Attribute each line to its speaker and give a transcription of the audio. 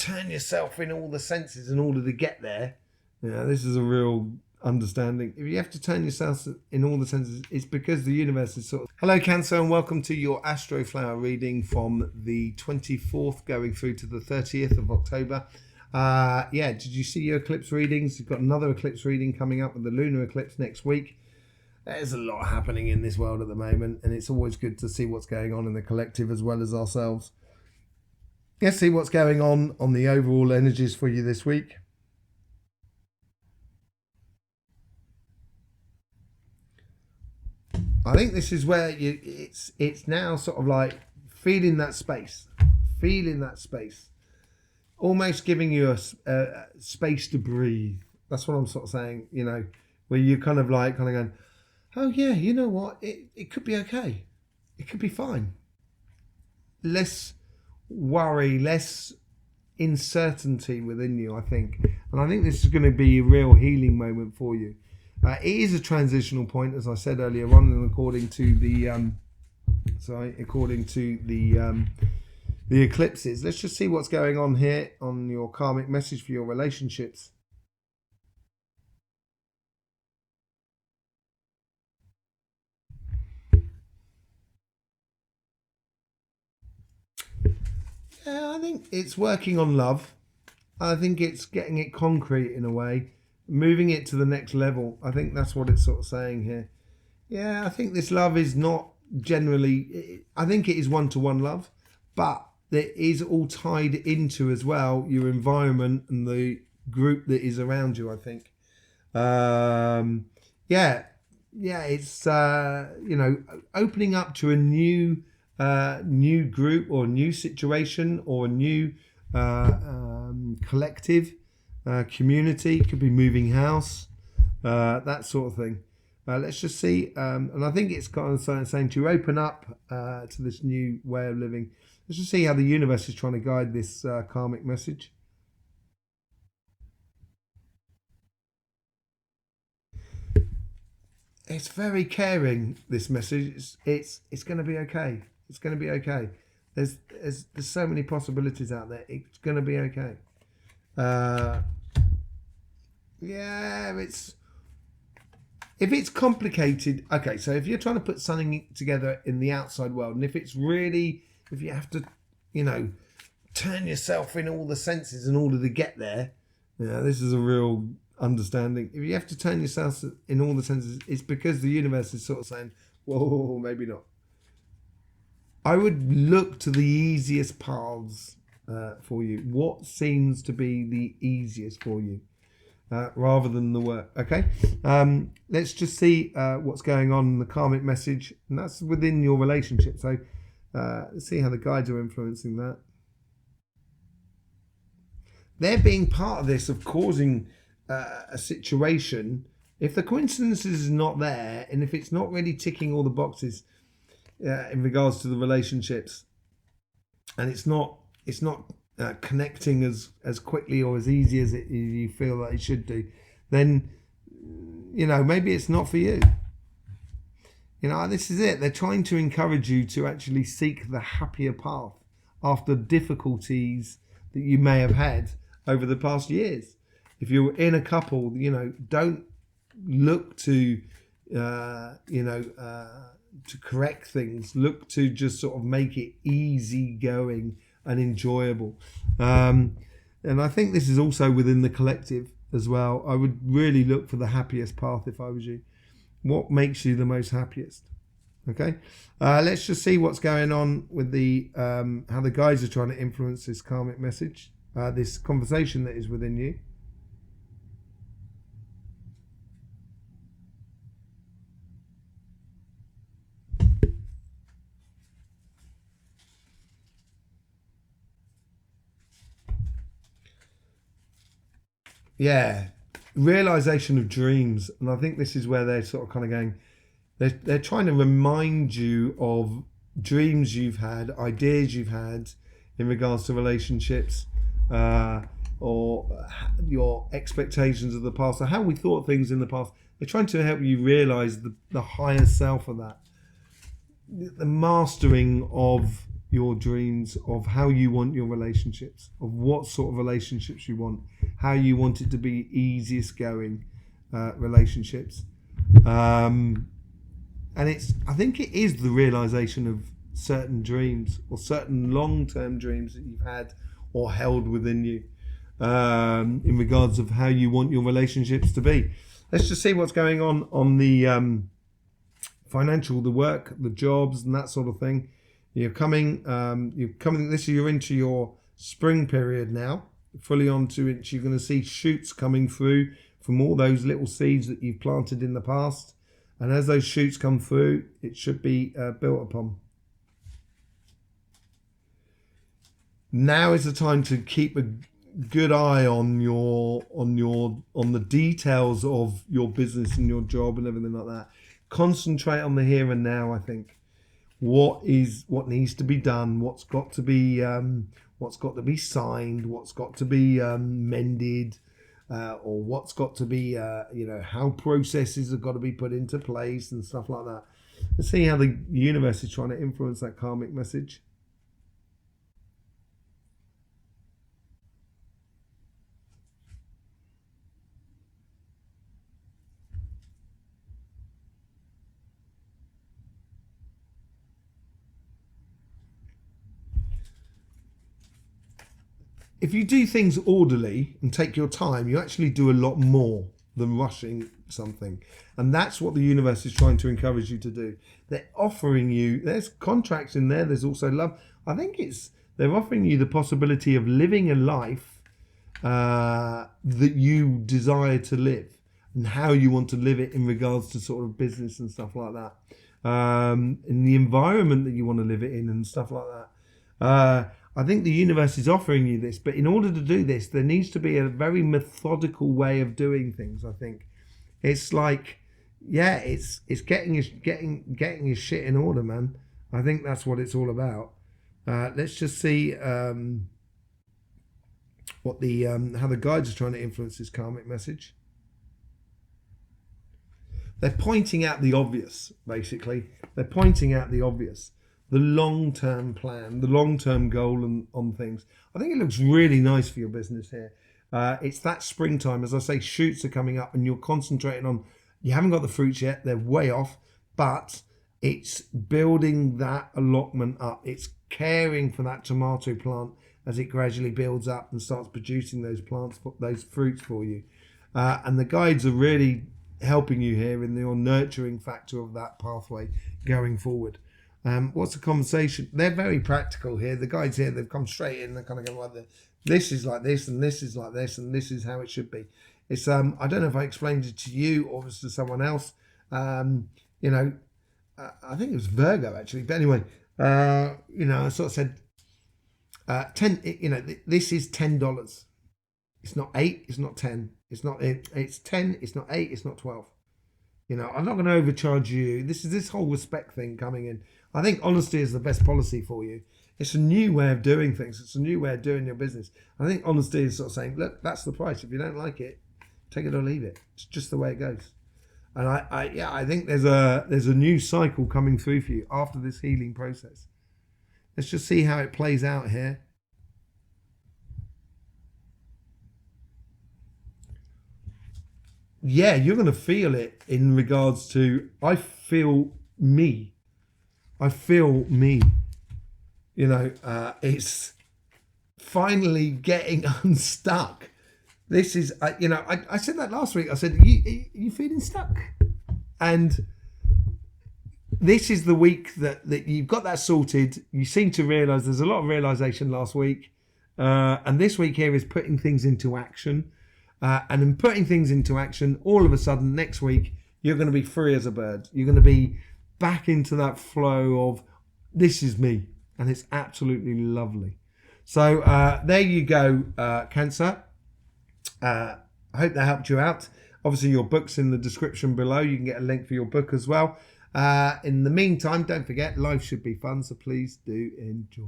Speaker 1: turn yourself in all the senses in order to get there, this is a real understanding. If you have to turn yourself in all the senses, it's because the universe is sort of... Hello Cancer, and welcome to your Astroflower reading from the 24th going through to the 30th of October. Did you see your eclipse readings? You've got another eclipse reading coming up with the lunar eclipse next week. There's a lot happening in this world at the moment, and it's always good to see what's going on in the collective as well as ourselves. Let's see what's going on the overall energies for you this week. I think this is where it's now sort of like feeling that space, almost giving you a space to breathe. That's what I'm sort of saying, where you're kind of going, oh yeah, you know what, it could be okay, it could be fine. Less worry, less uncertainty within you, I think. And I think this is going to be a real healing moment for you. It is a transitional point, as I said earlier on, and according to the the eclipses. Let's just see what's going on here on your karmic message for your relationships. Yeah, I think it's working on love. I think it's getting it concrete in a way, moving it to the next level. I think that's what it's sort of saying here. Yeah, I think this love is not generally... I think it is one-to-one love, but it is all tied into as well your environment and the group that is around you, I think. It's opening up to a new group or new situation or a new collective community. Could be moving house, that sort of thing. Let's just see, and I think it's kind of saying to open up to this new way of living. Let's just see how the universe is trying to guide this karmic message. It's very caring, this message. It's going to be okay. It's going to be okay. There's so many possibilities out there. It's going to be okay. If it's complicated, okay, so if you're trying to put something together in the outside world, and if you have to, turn yourself in all the senses in order to get there, this is a real understanding. If you have to turn yourself in all the senses, it's because the universe is sort of saying, whoa, maybe not. I would look to the easiest paths for you. What seems to be the easiest for you? Rather than the work. Okay, let's just see what's going on in the karmic message, and that's within your relationship. So let's see how the guides are influencing that. They're being part of this, of causing a situation. If the coincidence is not there, and if it's not really ticking all the boxes in regards to the relationships, and it's not connecting as quickly or as easy as you feel that it should do, then maybe it's not for you. This is it. They're trying to encourage you to actually seek the happier path after difficulties that you may have had over the past years. If you're in a couple, don't look to correct things. Look to just sort of make it easy going and enjoyable. And I think this is also within the collective as well. I would really look for the happiest path if I was you. What makes you the most happiest? Okay, let's just see what's going on with the how the guides are trying to influence this karmic message, this conversation that is within you. Yeah, realization of dreams. And I think this is where they're sort of kind of going, they're trying to remind you of dreams you've had, ideas you've had in regards to relationships, or your expectations of the past, or how we thought things in the past. They're trying to help you realize the higher self of that, the mastering of your dreams of how you want your relationships, of what sort of relationships you want, how you want it to be easiest going relationships. And I think it is the realization of certain dreams or certain long-term dreams that you've had or held within you in regards of how you want your relationships to be. Let's just see what's going on the financial, the work, the jobs, and that sort of thing. You're coming. You're into your spring period now, fully onto it. You're going to see shoots coming through from all those little seeds that you've planted in the past, and as those shoots come through, it should be built upon. Now is the time to keep a good eye on the details of your business and your job and everything like that. Concentrate on the here and now. I think what needs to be done, what's got to be signed, what's got to be mended, or what's got to be how processes have got to be put into place and stuff like that. Let's see how the universe is trying to influence that karmic message. If you do things orderly and take your time, you actually do a lot more than rushing something. And that's what the universe is trying to encourage you to do. They're offering you, there's contracts in there, there's also love. I think they're offering you the possibility of living a life that you desire to live and how you want to live it in regards to sort of business and stuff like that. In the environment that you want to live it in and stuff like that. I think the universe is offering you this, but in order to do this, there needs to be a very methodical way of doing things. I think it's like, it's getting your shit in order, man. I think that's what it's all about. Let's just see what how the guides are trying to influence this karmic message. They're pointing out the obvious, basically. They're pointing out the obvious. The long-term plan, the long-term goal on things. I think it looks really nice for your business here. It's that springtime. As I say, shoots are coming up and you're concentrating on, you haven't got the fruits yet, they're way off, but it's building that allotment up. It's caring for that tomato plant as it gradually builds up and starts producing those plants, those fruits for you. And the guides are really helping you here in your nurturing factor of that pathway going forward. What's the conversation? They're very practical here. The guides here, they've come straight in. They're kind of going like, this is like this, and this is like this, and this is how it should be. It's I don't know if I explained it to you or to someone else. I think it was Virgo actually. But anyway, I sort of said, 10. This is $10. It's not 8. It's not 10. It's not. It's 10. It's not 8. It's not 12. I'm not going to overcharge you. This is this whole respect thing coming in. I think honesty is the best policy for you. It's a new way of doing things. It's a new way of doing your business. I think honesty is sort of saying, look, that's the price. If you don't like it, take it or leave it. It's just the way it goes. And I think there's a new cycle coming through for you after this healing process. Let's just see how it plays out here. Yeah, you're going to feel it in regards to, I feel me. It's finally getting unstuck. This is, I said that last week. I said, you feeling stuck? And this is the week that you've got that sorted. You seem to realise there's a lot of realisation last week. And this week here is putting things into action. And in putting things into action, all of a sudden next week, you're going to be free as a bird. You're going to be back into that flow of, this is me. And it's absolutely lovely. So there you go, Cancer. I hope that helped you out. Obviously, your book's in the description below. You can get a link for your book as well. In the meantime, don't forget, life should be fun. So please do enjoy.